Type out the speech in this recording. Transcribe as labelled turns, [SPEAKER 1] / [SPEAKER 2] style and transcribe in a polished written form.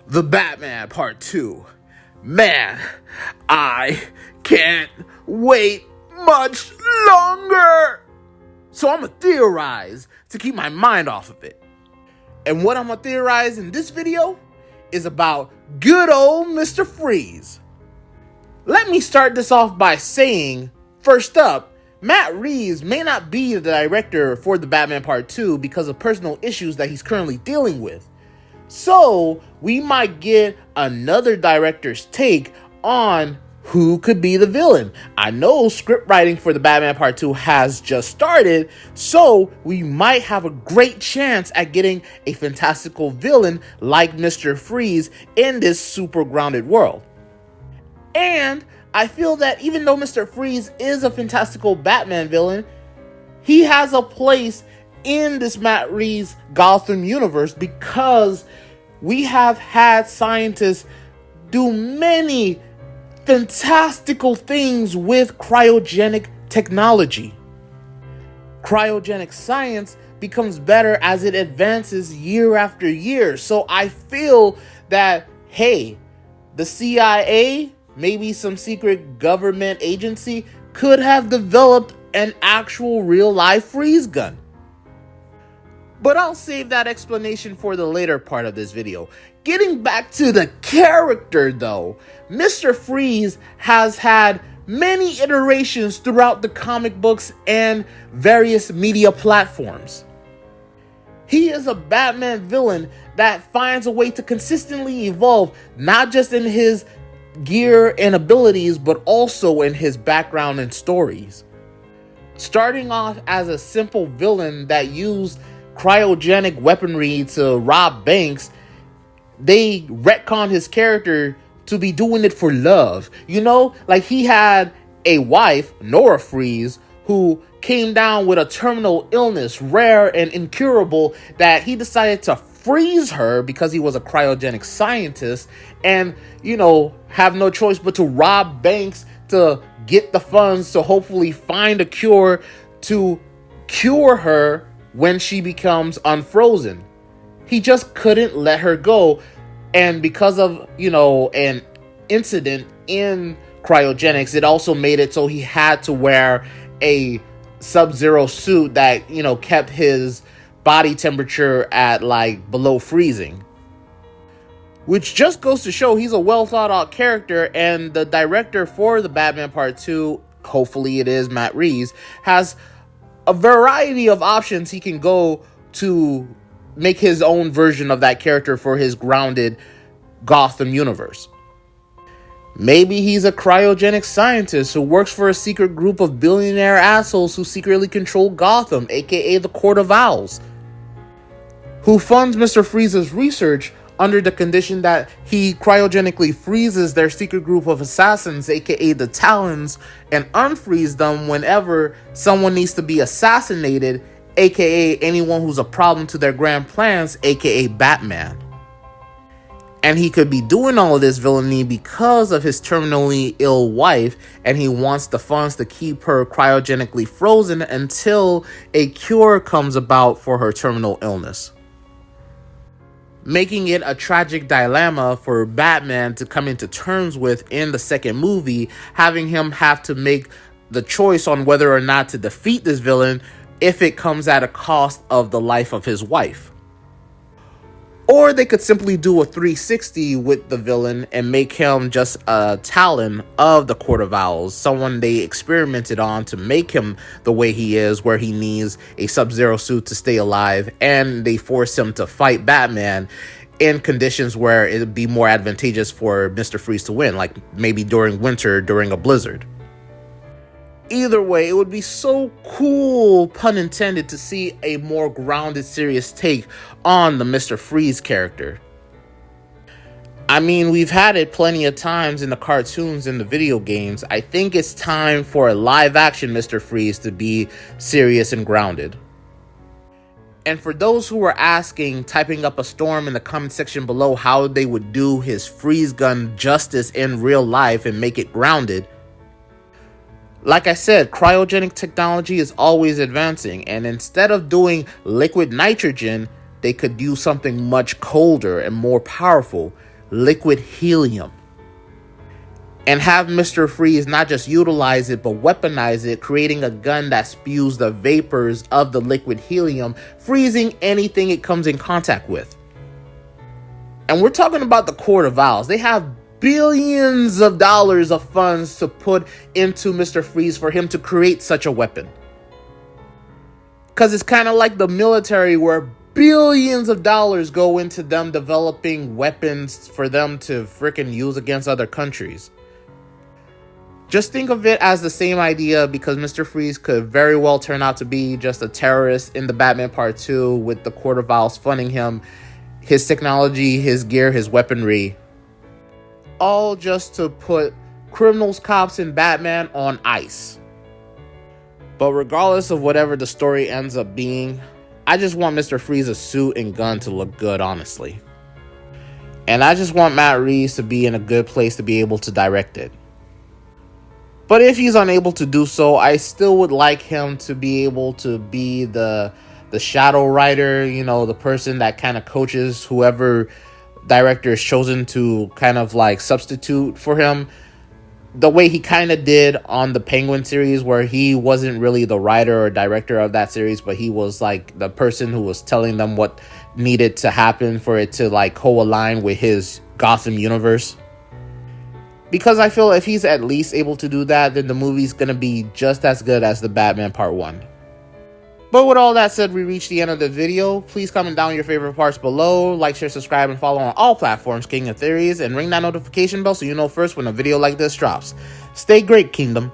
[SPEAKER 1] The Batman Part 2. Man, I can't wait much longer. So I'm gonna theorize to keep my mind off of it. And what I'm gonna theorize in this video is about good old Mr. Freeze. Let me start this off by saying, first up, Matt Reeves may not be the director for the Batman Part 2 because of personal issues that he's currently dealing with. So, we might get another director's take on who could be the villain. I know script writing for the Batman Part 2 has just started, so we might have a great chance at getting a fantastical villain like Mr. Freeze in this super grounded world. And I feel that even though Mr. Freeze is a fantastical Batman villain, he has a place in this Matt Reeves Gotham universe because we have had scientists do many fantastical things with cryogenic technology. Cryogenic science becomes better as it advances year after year. So I feel that, hey, the CIA, maybe some secret government agency, could have developed an actual real-life freeze gun. But I'll save that explanation for the later part of this video. Getting back to the character though, Mr. Freeze has had many iterations throughout the comic books and various media platforms. He is a Batman villain that finds a way to consistently evolve, not just in his gear and abilities, but also in his background and stories. Starting off as a simple villain that used cryogenic weaponry to rob banks, they retconned his character to be doing it for love. You know, like he had a wife, Nora Freeze, who came down with a terminal illness, rare and incurable, that he decided to freeze her because he was a cryogenic scientist and, you know, have no choice but to rob banks to get the funds to hopefully find a cure to cure her when she becomes unfrozen. He just couldn't let her go, and because of, you know, an incident in cryogenics, it also made it so he had to wear a Sub-Zero suit that, you know, kept his body temperature at like below freezing. Which just goes to show he's a well thought out character, and the director for the Batman Part 2, hopefully it is Matt Reeves, has a variety of options he can go to make his own version of that character for his grounded Gotham universe. Maybe he's a cryogenic scientist who works for a secret group of billionaire assholes who secretly control Gotham, aka the Court of Owls, who funds Mr. Freeze's research under the condition that he cryogenically freezes their secret group of assassins, aka the Talons, and unfreeze them whenever someone needs to be assassinated, aka anyone who's a problem to their grand plans, aka Batman. And he could be doing all of this villainy because of his terminally ill wife, and he wants the funds to keep her cryogenically frozen until a cure comes about for her terminal illness, making it a tragic dilemma for Batman to come into terms with in the second movie, having him have to make the choice on whether or not to defeat this villain if it comes at a cost of the life of his wife. Or they could simply do a 360 with the villain and make him just a Talon of the Court of Owls, someone they experimented on to make him the way he is, where he needs a Sub-Zero suit to stay alive, and they force him to fight Batman in conditions where it would be more advantageous for Mr. Freeze to win, like maybe during winter, during a blizzard. Either way, it would be so cool, pun intended, to see a more grounded, serious take on the Mr. Freeze character. I mean, we've had it plenty of times in the cartoons and the video games. I think it's time for a live-action Mr. Freeze to be serious and grounded. And for those who are asking, typing up a storm in the comment section below how they would do his freeze gun justice in real life and make it grounded, like I said, cryogenic technology is always advancing, and instead of doing liquid nitrogen, they could do something much colder and more powerful, liquid helium, and have Mr. Freeze not just utilize it, but weaponize it, creating a gun that spews the vapors of the liquid helium, freezing anything it comes in contact with. And we're talking about the Court of Owls. They have billions of dollars of funds to put into Mr. Freeze for him to create such a weapon. Because it's kind of like the military, where billions of dollars go into them developing weapons for them to freaking use against other countries. Just think of it as the same idea, because Mr. Freeze could very well turn out to be just a terrorist in the Batman Part 2, with the Court of Owls funding him, his technology, his gear, his weaponry, all just to put criminals, cops, and Batman on ice. But regardless of whatever the story ends up being, I just want Mr. Freeze's suit and gun to look good, honestly. And I just want Matt Reeves to be in a good place to be able to direct it. But if he's unable to do so, I still would like him to be able to be the shadow writer, you know, the person that kind of coaches whoever director is chosen to kind of like substitute for him, the way he kind of did on the Penguin series, where he wasn't really the writer or director of that series, but he was like the person who was telling them what needed to happen for it to like co-align with his Gotham universe. Because I feel if he's at least able to do that, then the movie's going to be just as good as the Batman Part 1. But with all that said, we reached the end of the video. Please comment down your favorite parts below. Like, share, subscribe, and follow on all platforms, King of Theories. And ring that notification bell so you know first when a video like this drops. Stay great, Kingdom.